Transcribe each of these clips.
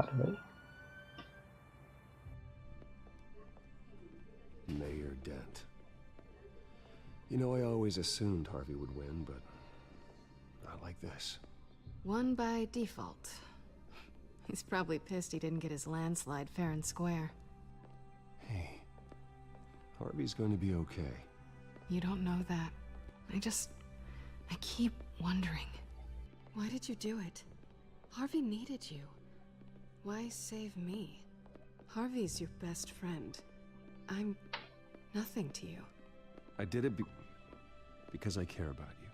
Harvey. Mayor Dent. You know, I always assumed Harvey would win, but not like this. Won by default. He's probably pissed he didn't get his landslide fair and square. Hey, Harvey's going to be okay. You don't know that. I keep wondering. Why did you do it? Harvey needed you. Why save me? Harvey's your best friend. I'm nothing to you. I did it because I care about you.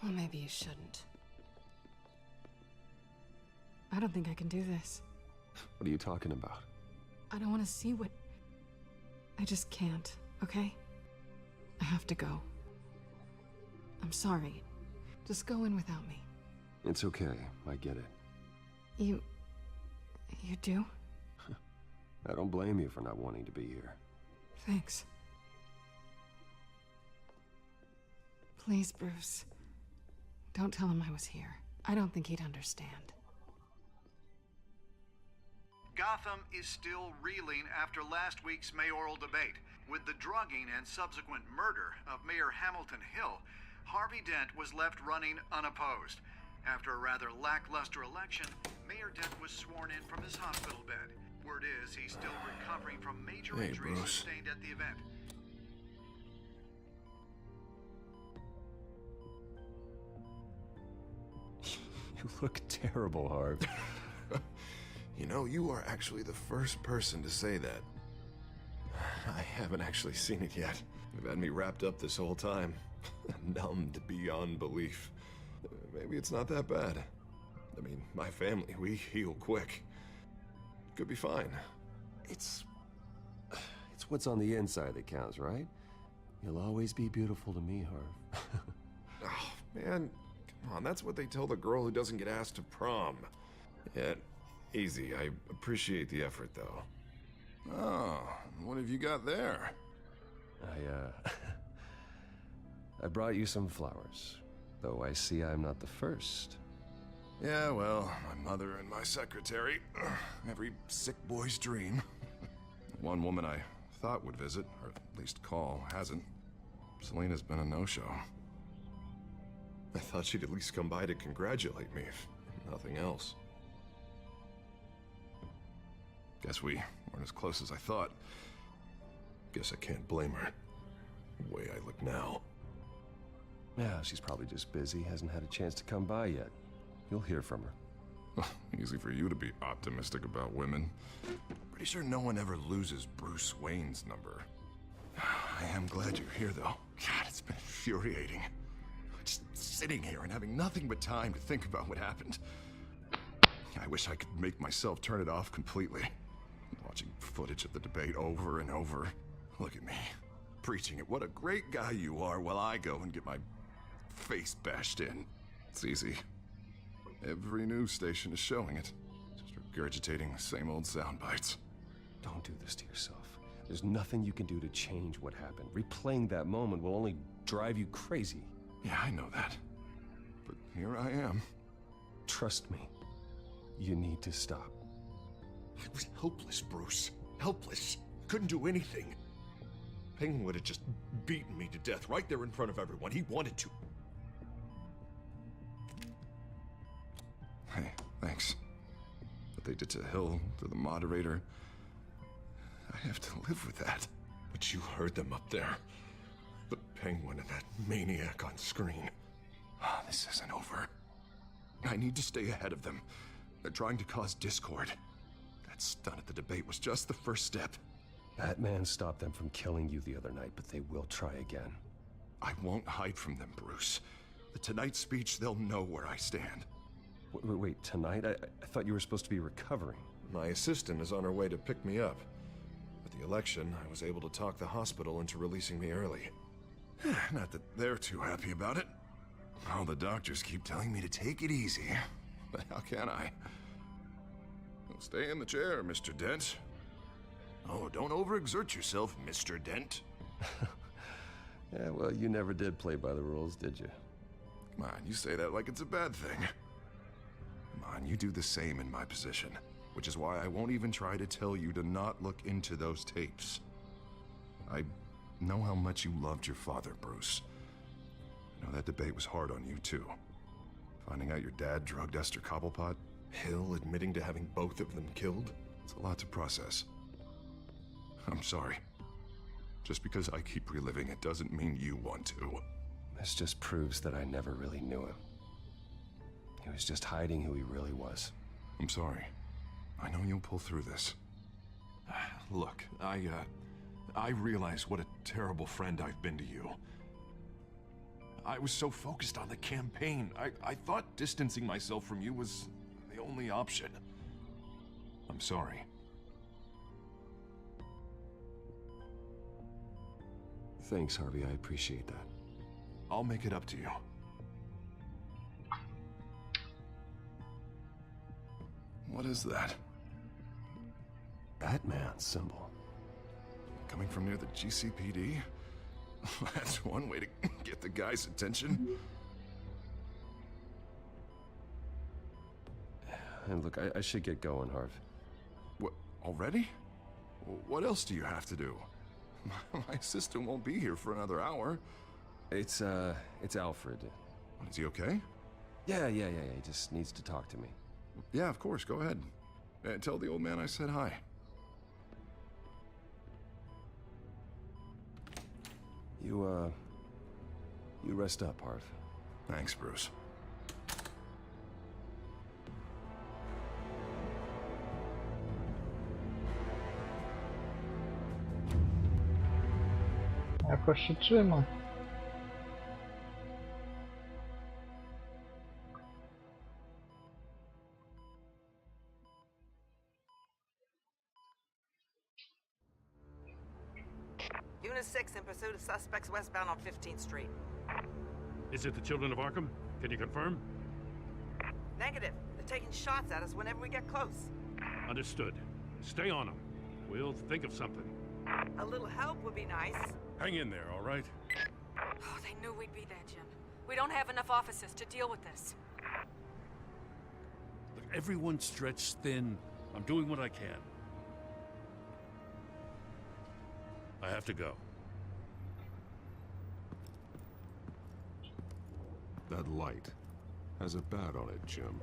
Well, maybe you shouldn't. I don't think I can do this. What are you talking about? I don't want to see what... I just can't, okay? I have to go. I'm sorry. Just go in without me. It's okay. I get it. You do? I don't blame you for not wanting to be here. Thanks. Please, Bruce. Don't tell him I was here. I don't think he'd understand. Gotham is still reeling after last week's mayoral debate. With the drugging and subsequent murder of Mayor Hamilton Hill, Harvey Dent was left running unopposed. After a rather lackluster election, Mayor Dent was sworn in from his hospital bed. Word is he's still recovering from major injuries sustained at the event. You look terrible, Harv. You know, you are actually the first person to say that. I haven't actually seen it yet. You've had me wrapped up this whole time. Numbed beyond belief. Maybe it's not that bad. I mean, my family, we heal quick. Could be fine. It's what's on the inside that counts, right? You'll always be beautiful to me, Harv. Oh, man. Come on, that's what they tell the girl who doesn't get asked to prom. Yeah, easy. I appreciate the effort, though. Oh, what have you got there? I brought you some flowers. Though I see I'm not the first. Yeah, well, my mother and my secretary. Every sick boy's dream. One woman I thought would visit, or at least call, hasn't. Selena's been a no-show. I thought she'd at least come by to congratulate me, if nothing else. Guess we weren't as close as I thought. Guess I can't blame her. The way I look now. Yeah, she's probably just busy, hasn't had a chance to come by yet. You'll hear from her. Easy for you to be optimistic about women. Pretty sure no one ever loses Bruce Wayne's number. I am glad you're here, though. God, it's been infuriating. Just sitting here and having nothing but time to think about what happened. I wish I could make myself turn it off completely. Watching footage of the debate over and over. Look at me, preaching it. What a great guy you are, while I go and get my face bashed in. It's easy. Every news station is showing it. Just regurgitating the same old sound bites. Don't do this to yourself. There's nothing you can do to change what happened. Replaying that moment will only drive you crazy. Yeah, I know that. But here I am. Trust me. You need to stop. I was helpless, Bruce. Helpless. Couldn't do anything. Penguin would have just beaten me to death right there in front of everyone. He wanted to. Hey, thanks. What they did to Hill, to the moderator, I have to live with that. But you heard them up there. The Penguin and that maniac on screen. This isn't over. I need to stay ahead of them. They're trying to cause discord. That stunt at the debate was just the first step. Batman stopped them from killing you the other night, but they will try again. I won't hide from them, Bruce. The Tonight speech, they'll know where I stand. Wait, tonight? I thought you were supposed to be recovering. My assistant is on her way to pick me up. With the election, I was able to talk the hospital into releasing me early. Not that they're too happy about it. All the doctors keep telling me to take it easy. But how can I? Well, stay in the chair, Mr. Dent. Oh, don't overexert yourself, Mr. Dent. Yeah, well, you never did play by the rules, did you? Come on, you say that like it's a bad thing. Come on, you do the same in my position. which is why I won't even try to tell you to not look into those tapes. I know how much you loved your father, Bruce. I know that debate was hard on you, too. Finding out your dad drugged Esther Cobblepot, Hill admitting to having both of them killed, it's a lot to process. I'm sorry. Just because I keep reliving it doesn't mean you want to. This just proves that I never really knew him. He was just hiding who he really was. I'm sorry. I know you'll pull through this. Look, I realize what a terrible friend I've been to you. I was so focused on the campaign. I thought distancing myself from you was the only option. I'm sorry. Thanks, Harvey. I appreciate that. I'll make it up to you. What is that? Batman's symbol. Coming from near the GCPD? That's one way to get the guy's attention. And look, I should get going, Harv. What, already? What else do you have to do? My assistant won't be here for another hour. It's Alfred. Is he okay? Yeah. He just needs to talk to me. Yeah, of course. Go ahead. Tell the old man I said hi. You rest up, Harv. Thanks, Bruce. Jakoś się trzyma. Unit 6 in pursuit of suspects westbound on 15th Street. Is it the Children of Arkham? Can you confirm? Negative. They're taking shots at us whenever we get close. Understood. Stay on them. We'll think of something. A little help would be nice. Hang in there, all right? Oh, they knew we'd be there, Jim. We don't have enough officers to deal with this. Look, everyone's stretched thin. I'm doing what I can. I have to go. That light has a bat on it, Jim.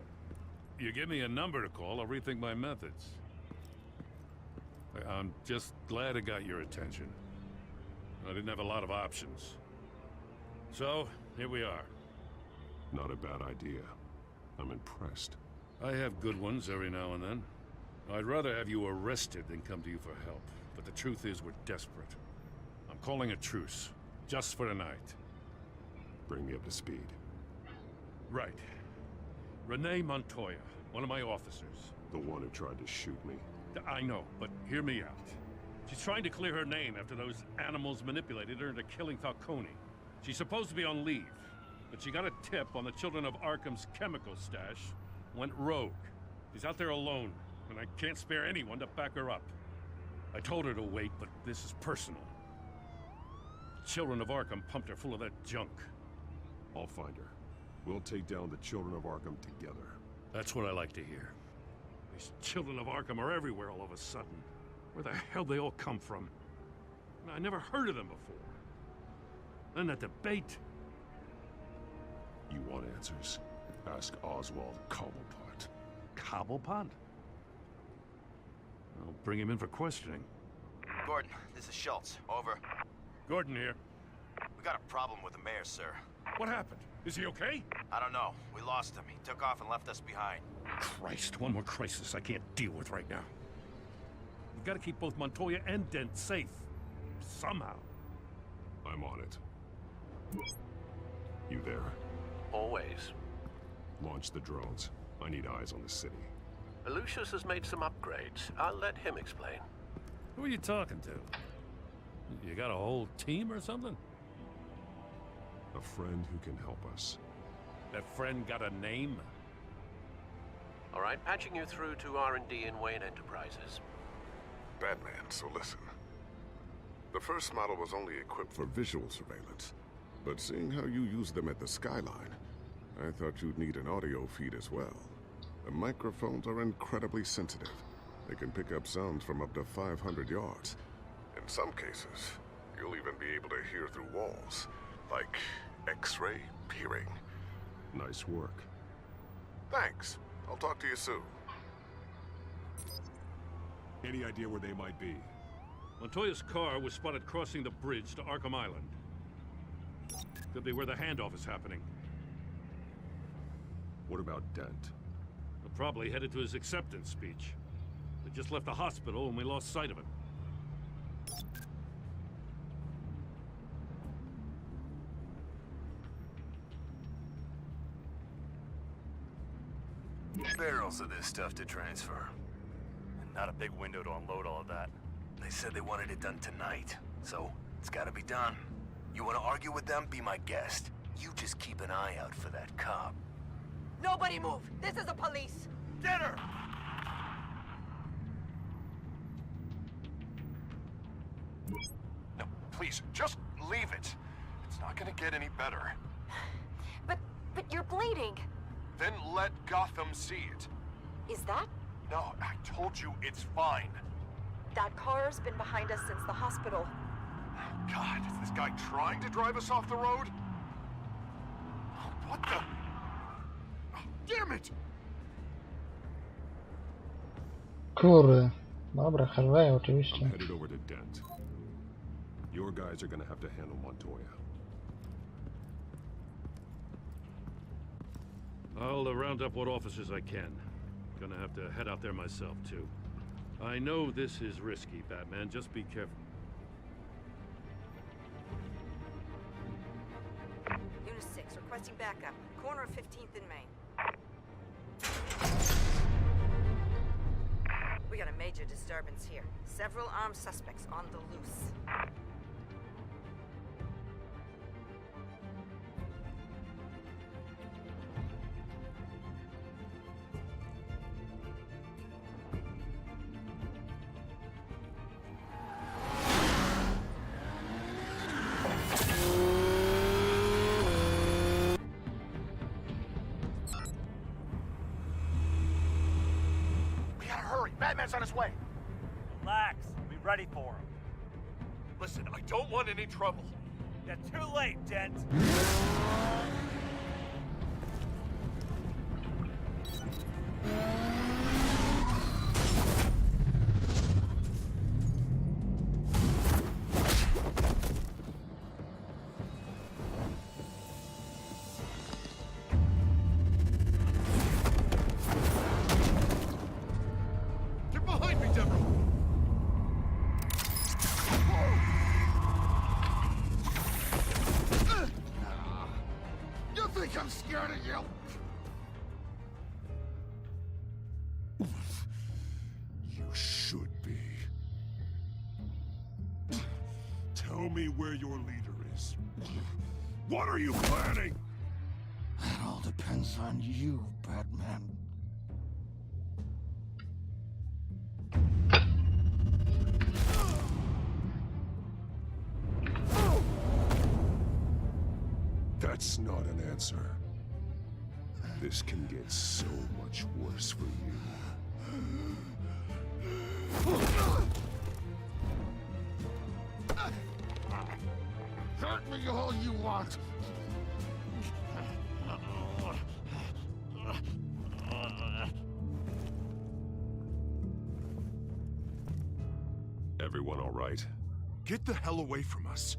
You give me a number to call, I'll rethink my methods. I'm just glad it got your attention. I didn't have a lot of options. So, here we are. Not a bad idea. I'm impressed. I have good ones every now and then. I'd rather have you arrested than come to you for help. But the truth is, we're desperate. I'm calling a truce. Just for tonight. Bring me up to speed. Right. Renee Montoya, one of my officers. The one who tried to shoot me. I know, but hear me out. She's trying to clear her name after those animals manipulated her into killing Falcone. She's supposed to be on leave, but she got a tip on the Children of Arkham's chemical stash, went rogue. She's out there alone, and I can't spare anyone to back her up. I told her to wait, but this is personal. Children of Arkham pumped her full of that junk. I'll find her. We'll take down the Children of Arkham together. That's what I like to hear. These Children of Arkham are everywhere all of a sudden. Where the hell they all come from? I never heard of them before. Then that debate. You want answers? Ask Oswald Cobblepot. Cobblepot? I'll bring him in for questioning. Gordon, this is Schultz. Over. Gordon here. We got a problem with the mayor, sir. What happened? Is he okay? I don't know. We lost him. He took off and left us behind. Christ, one more crisis I can't deal with right now. We've got to keep both Montoya and Dent safe. Somehow. I'm on it. You there? Always. Launch the drones. I need eyes on the city. Lucius has made some upgrades. I'll let him explain. Who are you talking to? You got a whole team or something? A friend who can help us. That friend got a name? All right, patching you through to R&D in Wayne Enterprises. Batman, so listen. The first model was only equipped for visual surveillance, but seeing how you use them at the Skyline, I thought you'd need an audio feed as well. The microphones are incredibly sensitive. They can pick up sounds from up to 500 yards. In some cases, you'll even be able to hear through walls, like X-ray peering. Nice work. Thanks. I'll talk to you soon. Any idea where they might be? Montoya's car was spotted crossing the bridge to Arkham Island. Could be where the handoff is happening. What about Dent? They're probably headed to his acceptance speech. They just left the hospital and we lost sight of him. Barrels of this stuff to transfer. And not a big window to unload all of that. They said they wanted it done tonight, so it's gotta be done. You wanna argue with them? Be my guest. You just keep an eye out for that cop. Nobody move! This is the police! Get her! No, please, just leave it. It's not gonna get any better. But you're bleeding. Then let Gotham see it. Is that? No, I told you it's fine. That car's been behind us since the hospital. God, is this guy trying to drive us off the road? What the? Oh, damn it! Kurde. Dobra, Harvey, I'm oczywiście. headed over to Dent. Your guys are gonna have to handle Montoya. I'll round up what officers I can. Gonna have to head out there myself, too. I know this is risky, Batman. Just be careful. Unit 6, requesting backup. Corner of 15th and Main. We got a major disturbance here. Several armed suspects on the loose. Batman's on his way. Relax. We'll be ready for him. Listen, I don't want any trouble. You're too late, Dent. I'm scared of you. You should be. Tell me where your leader is. What are you planning? That all depends on you, Batman. That's not an answer. This can get so much worse for you. Hurt me all you want. Everyone all right? Get the hell away from us.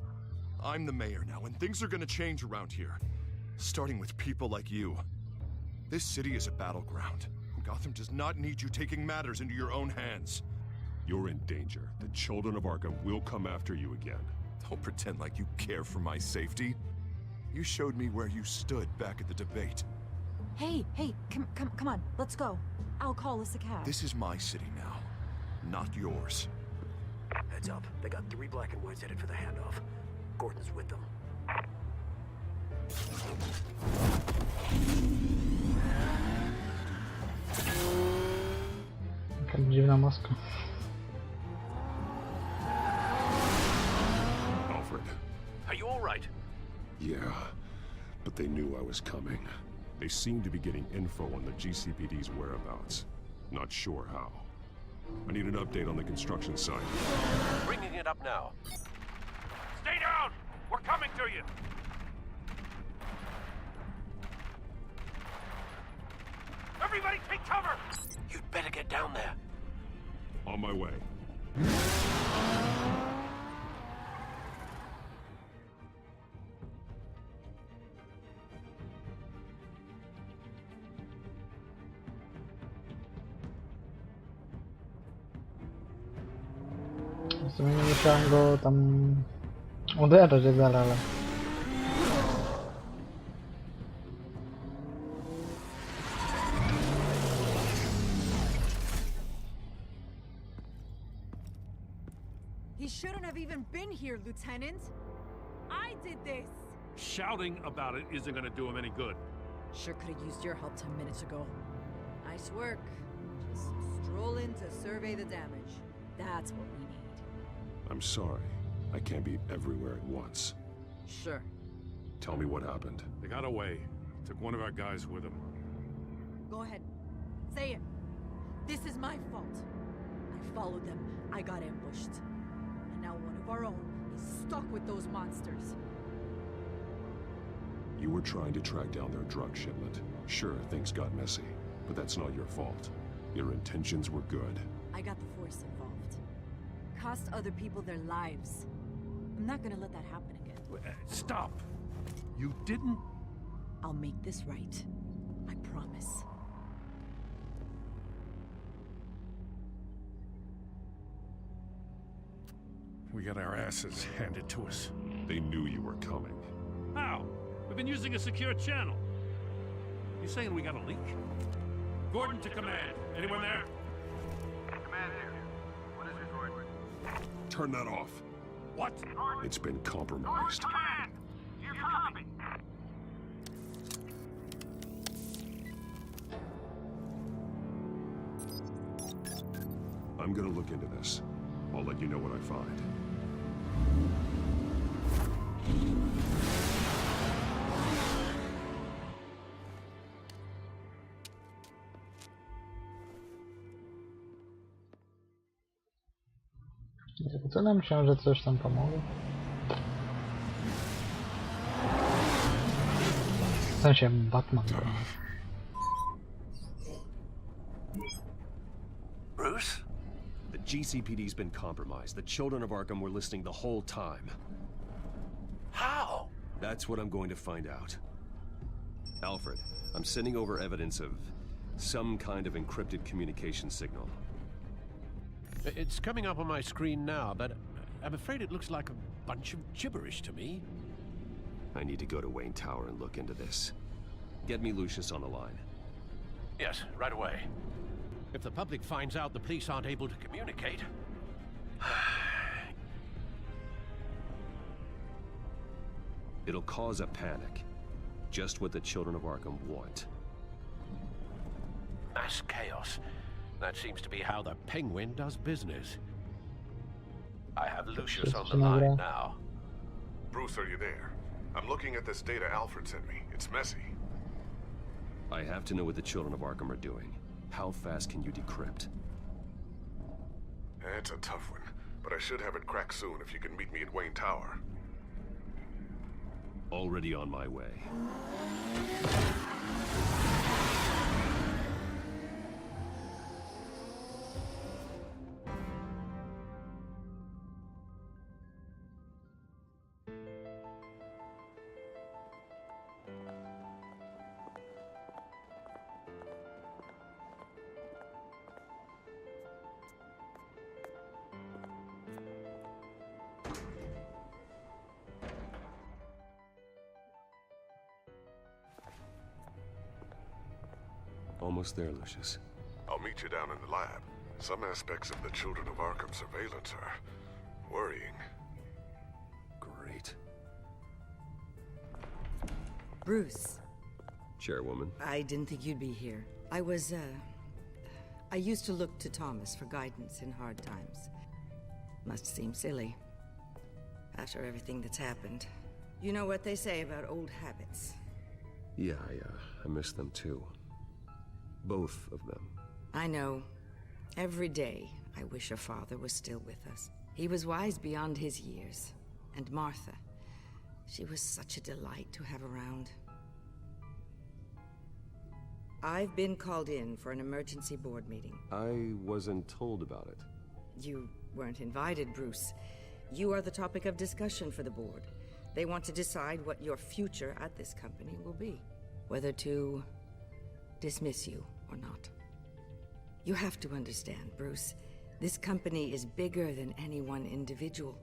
I'm the mayor now, and things are gonna change around here. Starting with people like you. This city is a battleground. Gotham does not need you taking matters into your own hands. You're in danger. The children of Arkham will come after you again. Don't pretend like you care for my safety. You showed me where you stood back at the debate. Hey, come on, let's go. I'll call us a cab. This is my city now, not yours. Heads up. They got 3 black and whites headed for the handoff. Gordon's with them. Jaka dziwna maska. Alfred. Are you all right? Yeah, but they knew I was coming. They seem to be getting info on the GCPD's whereabouts. Not sure how. I need an update on the construction site. Bringing it up now. Stay down! We're coming to you! Everybody take cover! You'd better get down there. On my way. W sumie nie musiałem go tam uderzać wcale, ale... He shouldn't have even been here, Lieutenant. I did this. Shouting about it isn't gonna do him any good. Sure could have used your help 10 minutes ago. Nice work. Just stroll in to survey the damage. That's what we need. I'm sorry. I can't be everywhere at once. Sure. Tell me what happened. They got away. Took one of our guys with them. Go ahead. Say it. This is my fault. I followed them. I got ambushed. And now one of our own is stuck with those monsters. You were trying to track down their drug shipment. Sure, things got messy, but that's not your fault. Your intentions were good. I got the Force involved. Cost other people their lives. I'm not gonna let that happen again. Stop! You didn't... I'll make this right. I promise. We got our asses handed to us. They knew you were coming. How? We've been using a secure channel. You saying we got a leak? Gordon to command. Anyone there? Command here. What is it, Gordon? Turn that off. What? It's been compromised. Command! You copy! I'm gonna look into this. I'll let you know what I find. Tyle myślałem, że coś tam pomogło. W sensie Batman. Bruce? The GCPD's been compromised. The children of Arkham were listening the whole time. How? That's what I'm going to find out. Alfred, I'm sending over evidence of some kind of encrypted communication signal. It's coming up on my screen now, but I'm afraid it looks like a bunch of gibberish to me. I need to go to Wayne Tower and look into this. Get me Lucius on the line. Yes, right away. If the public finds out the police aren't able to communicate... It'll cause a panic. Just what the children of Arkham want. Mass chaos. That seems to be how the Penguin does business. I have Lucius on the line now. Bruce, are you there? I'm looking at this data Alfred sent me. It's messy. I have to know what the children of Arkham are doing. How fast can you decrypt? It's a tough one, but I should have it cracked soon if you can meet me at Wayne Tower. Already on my way. Almost there, Lucius. I'll meet you down in the lab. Some aspects of the Children of Arkham surveillance are worrying. Great. Bruce. Chairwoman. I didn't think you'd be here. I used to look to Thomas for guidance in hard times. Must seem silly. After everything that's happened. You know what they say about old habits. Yeah, I miss them too. Both of them. I know. Every day, I wish your father was still with us. He was wise beyond his years. And Martha, she was such a delight to have around. I've been called in for an emergency board meeting. I wasn't told about it. You weren't invited, Bruce. You are the topic of discussion for the board. They want to decide what your future at this company will be. Whether to dismiss you or not. You have to understand, Bruce. This company is bigger than any one individual.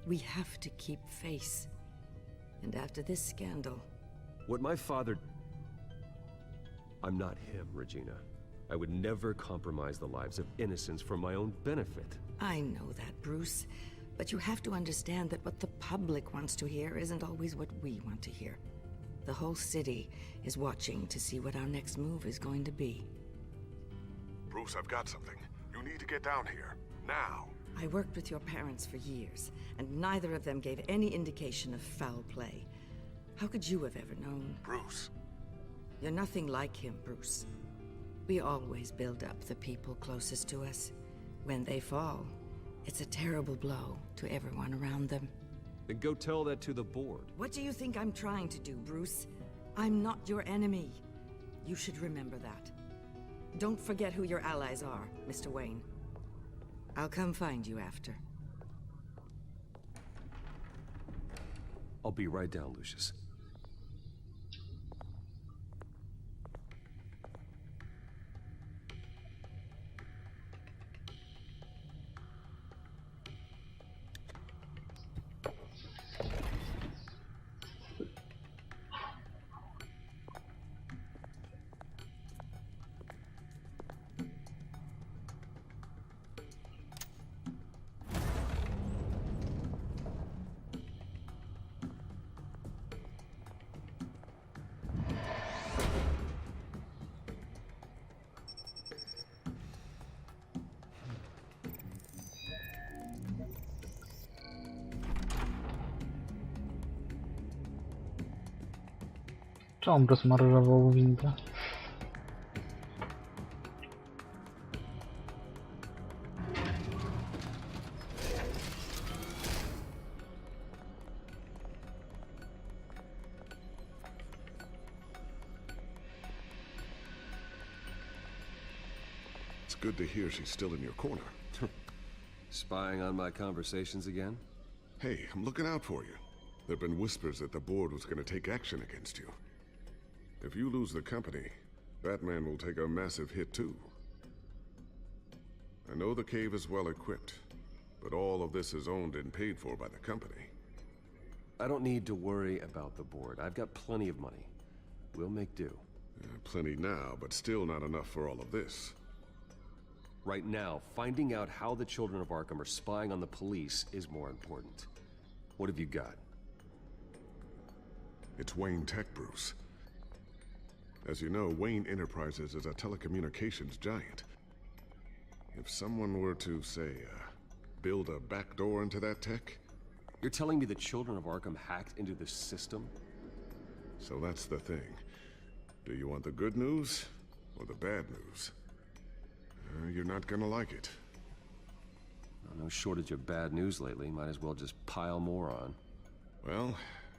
We have to keep face. And after this scandal... What my father... I'm not him, Regina. I would never compromise the lives of innocents for my own benefit. I know that, Bruce. But you have to understand that what the public wants to hear isn't always what we want to hear. The whole city is watching to see what our next move is going to be. Bruce, I've got something. You need to get down here. Now. I worked with your parents for years, and neither of them gave any indication of foul play. How could you have ever known? Bruce. You're nothing like him, Bruce. We always build up the people closest to us. When they fall, it's a terrible blow to everyone around them. Then go tell that to the board. What do you think I'm trying to do, Bruce? I'm not your enemy. You should remember that. Don't forget who your allies are, Mr. Wayne. I'll come find you after. I'll be right down, Lucius. Czy on rozmarował windę? It's good to hear she's still in your corner. Spying on my conversations again? Hey, I'm looking out for you. There've been whispers that the board was going to take action against you. If you lose the company, Batman will take a massive hit too. I know the cave is well equipped, but all of this is owned and paid for by the company. I don't need to worry about the board. I've got plenty of money. We'll make do. Plenty now, but still not enough for all of this. Right now, finding out how the children of Arkham are spying on the police is more important. What have you got? It's Wayne Tech, Bruce. As you know, Wayne Enterprises is a telecommunications giant. If someone were to, say, build a backdoor into that tech... You're telling me the children of Arkham hacked into this system? So that's the thing. Do you want the good news or the bad news? You're not gonna like it. No shortage of bad news lately. Might as well just pile more on. Well,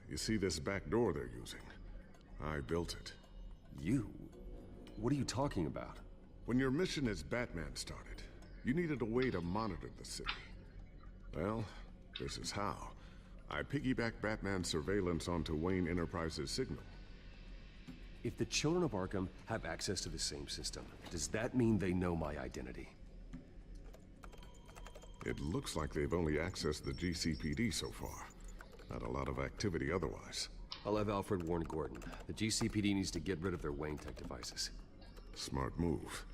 you see this back door they're using? I built it. You? What are you talking about? When your mission as Batman started, you needed a way to monitor the city. Well, this is how. I piggybacked Batman's surveillance onto Wayne Enterprises' signal. If the children of Arkham have access to the same system, does that mean they know my identity? It looks like they've only accessed the GCPD so far. Not a lot of activity otherwise. I'll have Alfred warn Gordon. The GCPD needs to get rid of their Wayne Tech devices. Smart move.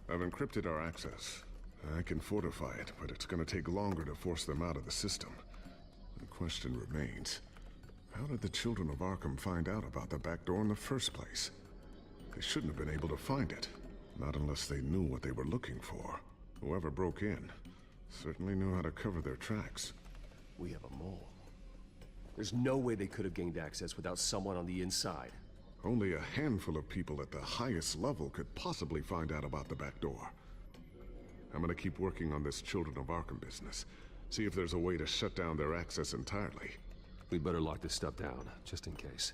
I've encrypted our access. I can fortify it, but it's gonna take longer to force them out of the system. The question remains, how did the children of Arkham find out about the back door in the first place? They shouldn't have been able to find it. Not unless they knew what they were looking for. Whoever broke in certainly knew how to cover their tracks. We have a mole. There's no way they could have gained access without someone on the inside. Only a handful of people at the highest level could possibly find out about the back door. I'm gonna keep working on this Children of Arkham business. See if there's a way to shut down their access entirely. We better lock this stuff down, just in case.